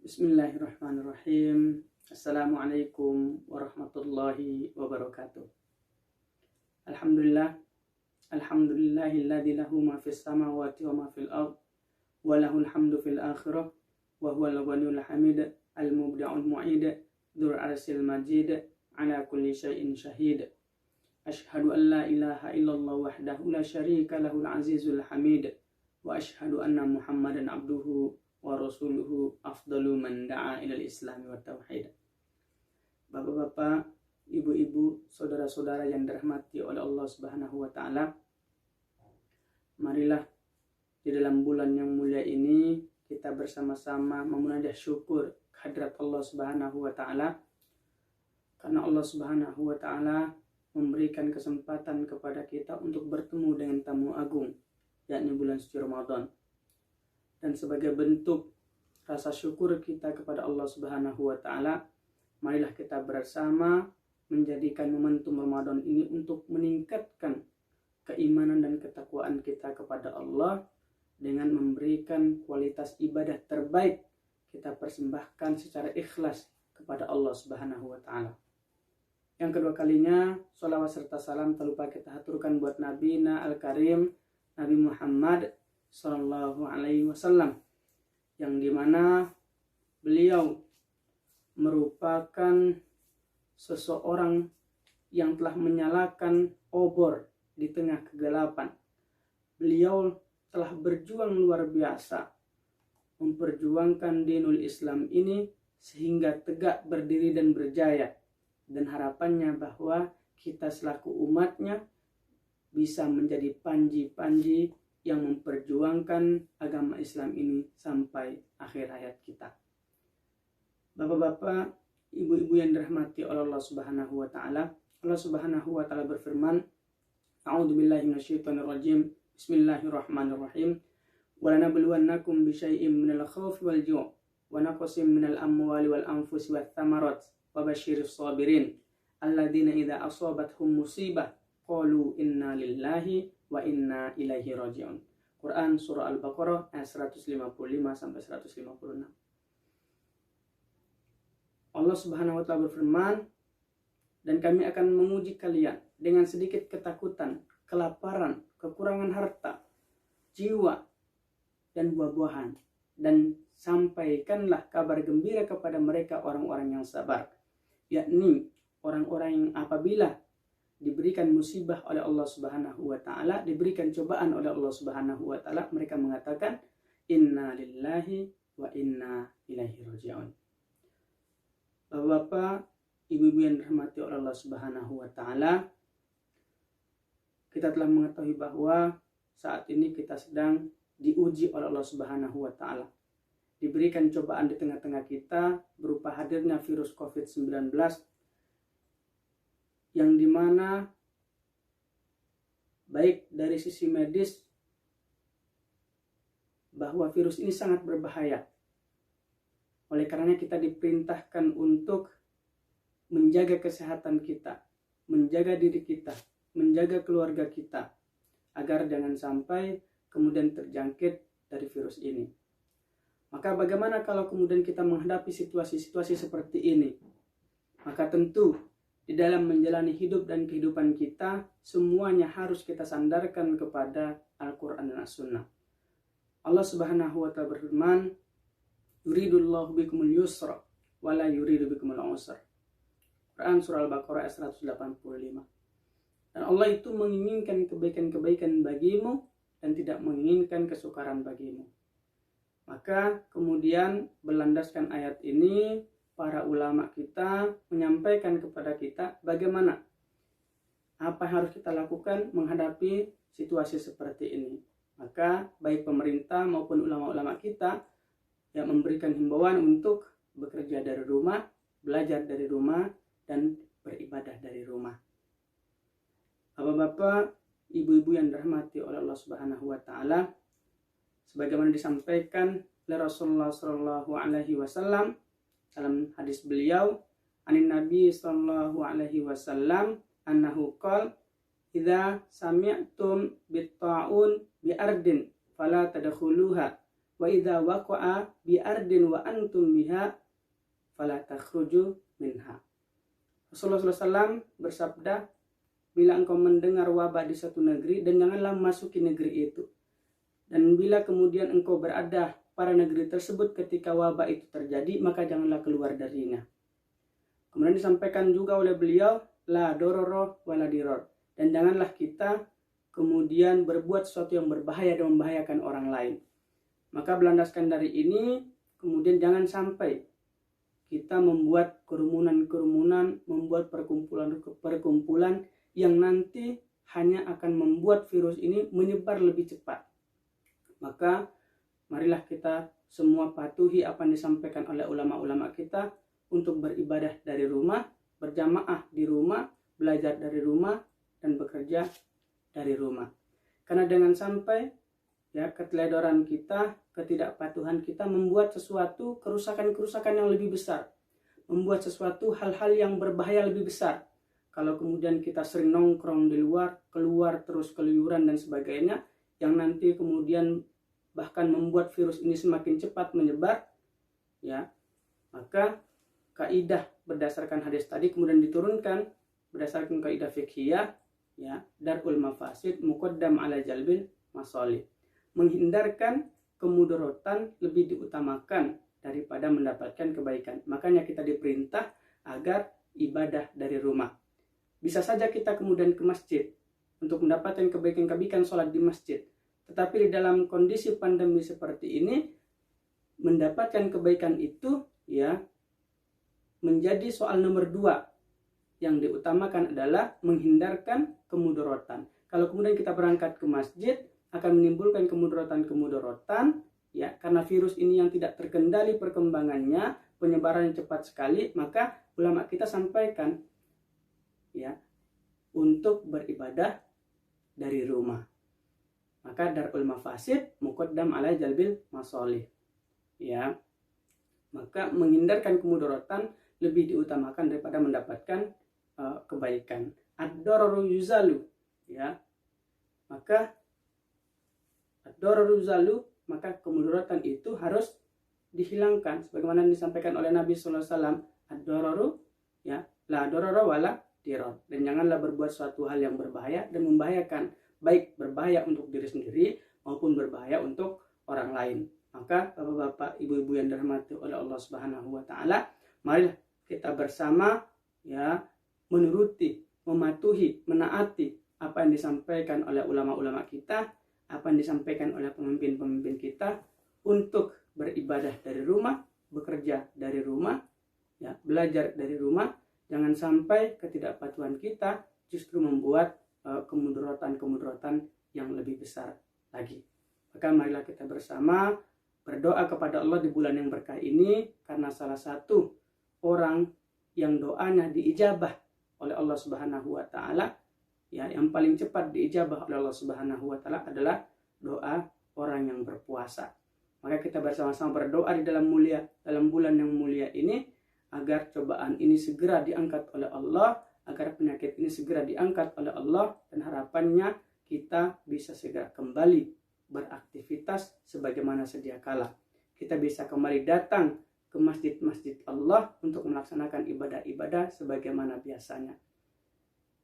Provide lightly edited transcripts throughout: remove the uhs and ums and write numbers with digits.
Bismillahirrahmanirrahim. Assalamualaikum warahmatullahi wabarakatuh. Alhamdulillah. Alhamdulillahilladzi lahu ma fis samawati wa ma fil ardh wa lahul hamdu fil akhirah wa huwal ghaniyyul hamid al-mubdi'ul mu'id dzul arsyil majid ala kulli syai'in syahid. Asyhadu an la ilaha illallah wahdahu la syarika lahul azizul hamid wa asyhadu anna Muhammadan abduhu wa rasuluhu afdalu man da'a ilal islami wa tauhid. Bapak-bapak, ibu-ibu, saudara-saudara yang dirahmati oleh Allah Subhanahu wa taala, marilah di dalam bulan yang mulia ini kita bersama-sama memunajat syukur kehadirat Allah Subhanahu wa taala, karena Allah Subhanahu wa taala memberikan kesempatan kepada kita untuk bertemu dengan tamu agung, yakni bulan suci Ramadan. Dan sebagai bentuk rasa syukur kita kepada Allah Subhanahu wa taala, marilah kita bersama menjadikan momentum Ramadan ini untuk meningkatkan keimanan dan ketakwaan kita kepada Allah dengan memberikan kualitas ibadah terbaik kita persembahkan secara ikhlas kepada Allah Subhanahu wa taala. Yang kedua kalinya, sholawat serta salam tak lupa kita haturkan buat Nabi Al-Karim, Nabi Muhammad Sallallahu Alaihi Wasallam, yang dimana beliau merupakan seseorang yang telah menyalakan obor di tengah kegelapan. Beliau telah berjuang luar biasa memperjuangkan dinul Islam ini sehingga tegak berdiri dan berjaya, dan harapannya bahwa kita selaku umatnya bisa menjadi panji-panji yang memperjuangkan agama Islam ini sampai akhir hayat kita. Bapak-bapak, ibu-ibu yang dirahmati oleh Allah Subhanahu wa taala, Allah Subhanahu wa taala berfirman, A'udzubillahi minasyaitonirrajim. Bismillahirrahmanirrahim. Wa lanabluwannakum bisyai'im minal khaufi wal ju' wa naqsim minal amwali wal anfusi wath thamarat wa basyirus sabirin alladzina idza asabathum musibah qalu inna lillahi wa inna ilaihi raji'un. Quran surah Al-Baqarah ayat 155 sampai 156. Allah Subhanahu wa taala berfirman, dan kami akan menguji kalian dengan sedikit ketakutan, kelaparan, kekurangan harta, jiwa, dan buah-buahan, dan sampaikanlah kabar gembira kepada mereka orang-orang yang sabar, yakni orang-orang yang apabila diberikan musibah oleh Allah Subhanahu wa taala, diberikan cobaan oleh Allah Subhanahu wa taala, mereka mengatakan inna lillahi wa inna ilaihi raji'un. Bapak-bapak, ibu-ibu yang dirahmati oleh Allah Subhanahu wa taala, kita telah mengetahui bahwa saat ini kita sedang diuji oleh Allah Subhanahu wa taala. Diberikan cobaan di tengah-tengah kita berupa hadirnya virus COVID-19, yang dimana baik dari sisi medis bahwa virus ini sangat berbahaya. Oleh karenanya kita diperintahkan untuk menjaga kesehatan kita, menjaga diri kita, menjaga keluarga kita, agar jangan sampai kemudian terjangkit dari virus ini. Maka bagaimana kalau kemudian kita menghadapi situasi-situasi seperti ini? Maka tentu di dalam menjalani hidup dan kehidupan kita, semuanya harus kita sandarkan kepada Al-Quran dan As-Sunnah. Allah Subhanahu wa ta'ala berfirman, yuridullahu bikumul yusra wa la yuridu bikumul usra. Quran surah Al-Baqarah ayat 185. Dan Allah itu menginginkan kebaikan-kebaikan bagimu dan tidak menginginkan kesukaran bagimu. Maka kemudian berlandaskan ayat ini, para ulama kita menyampaikan kepada kita bagaimana, apa yang harus kita lakukan menghadapi situasi seperti ini. Maka baik pemerintah maupun ulama-ulama kita yang memberikan himbauan untuk bekerja dari rumah, belajar dari rumah, dan beribadah dari rumah. Bapak-bapak, ibu-ibu yang dirahmati oleh Allah Subhanahu wa taala, sebagaimana disampaikan oleh Rasulullah sallallahu alaihi wasallam dalam hadis beliau, anin Nabi sallallahu alaihi wasallam annahu qala idza sami'tum bit-ta'un bi ardin fala tadkhuluha wa idza waqa'a bi ardin wa antum biha fala takhruju minha. Rasulullah SAW bersabda, bila engkau mendengar wabah di suatu negeri, dan janganlah masuki negeri itu. Dan bila kemudian engkau berada pada negeri tersebut ketika wabah itu terjadi, maka janganlah keluar darinya. Kemudian disampaikan juga oleh beliau, la dororo wala diror. Dan janganlah kita kemudian berbuat sesuatu yang berbahaya dan membahayakan orang lain. Maka berlandaskan dari ini, kemudian jangan sampai kita membuat kerumunan-kerumunan, membuat perkumpulan-perkumpulan yang nanti hanya akan membuat virus ini menyebar lebih cepat. Maka marilah kita semua patuhi apa yang disampaikan oleh ulama-ulama kita untuk beribadah dari rumah, berjamaah di rumah, belajar dari rumah, dan bekerja dari rumah. Karena dengan sampai keteledoran kita, ketidakpatuhan kita membuat sesuatu kerusakan-kerusakan yang lebih besar, membuat sesuatu hal-hal yang berbahaya lebih besar. Kalau kemudian kita sering nongkrong di luar, keluar terus keluyuran dan sebagainya, yang nanti kemudian bahkan membuat virus ini semakin cepat menyebar, maka kaidah berdasarkan hadis tadi kemudian diturunkan berdasarkan kaidah fiqhiyah, darul mafasid muqaddam ala jalbil masalih. Menghindarkan kemudaratan lebih diutamakan daripada mendapatkan kebaikan. Makanya kita diperintah agar ibadah dari rumah. Bisa saja kita kemudian ke masjid untuk mendapatkan kebaikan-kebaikan sholat di masjid. Tetapi di dalam kondisi pandemi seperti ini, mendapatkan kebaikan itu menjadi soal nomor 2. Yang diutamakan adalah menghindarkan kemudaratan. Kalau kemudian kita berangkat ke masjid, akan menimbulkan kemudaratan, karena virus ini yang tidak terkendali perkembangannya, penyebarannya cepat sekali, maka ulama kita sampaikan untuk beribadah dari rumah. Maka darul mafasid muqaddam ala jalbil masalih. Maka menghindarkan kemudaratan lebih diutamakan daripada mendapatkan kebaikan. Ad-dararu yuzalu, maka ad-dararu yuzalu, maka kemudaratan itu harus dihilangkan sebagaimana disampaikan oleh Nabi sallallahu alaihi wasallam, ad-dararu la darara wala diror. Dan janganlah berbuat suatu hal yang berbahaya dan membahayakan, baik berbahaya untuk diri sendiri maupun berbahaya untuk orang lain. Maka bapak-bapak, ibu-ibu yang dirahmati oleh Allah Subhanahu wa taala, marilah kita bersama menuruti, mematuhi, menaati apa yang disampaikan oleh ulama-ulama kita, apa yang disampaikan oleh pemimpin-pemimpin kita untuk beribadah dari rumah, bekerja dari rumah, belajar dari rumah. Jangan sampai ketidakpatuhan kita justru membuat kemudaratan-kemudaratan yang lebih besar lagi. Maka marilah kita bersama berdoa kepada Allah di bulan yang berkah ini, karena salah satu orang yang doanya diijabah oleh Allah Subhanahu wa taala, yang paling cepat diijabah oleh Allah Subhanahu wa taala adalah doa orang yang berpuasa. Maka kita bersama-sama berdoa di dalam bulan yang mulia ini, agar cobaan ini segera diangkat oleh Allah, agar penyakit ini segera diangkat oleh Allah, dan harapannya kita bisa segera kembali beraktivitas sebagaimana sedia kala. Kita bisa kembali datang ke masjid-masjid Allah untuk melaksanakan ibadah-ibadah sebagaimana biasanya.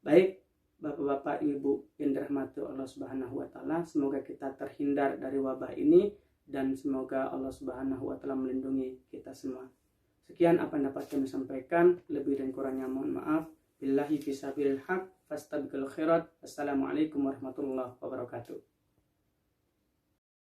Baik, Bapak-bapak, Ibu yang dirahmati Allah Subhanahu wa taala, semoga kita terhindar dari wabah ini dan semoga Allah Subhanahu wa taala melindungi kita semua. Sekian apa yang dapat kami sampaikan, lebih dan kurangnya mohon maaf. Billahi fisabilil haq, fastabiqul khairat. Assalamualaikum warahmatullahi wabarakatuh.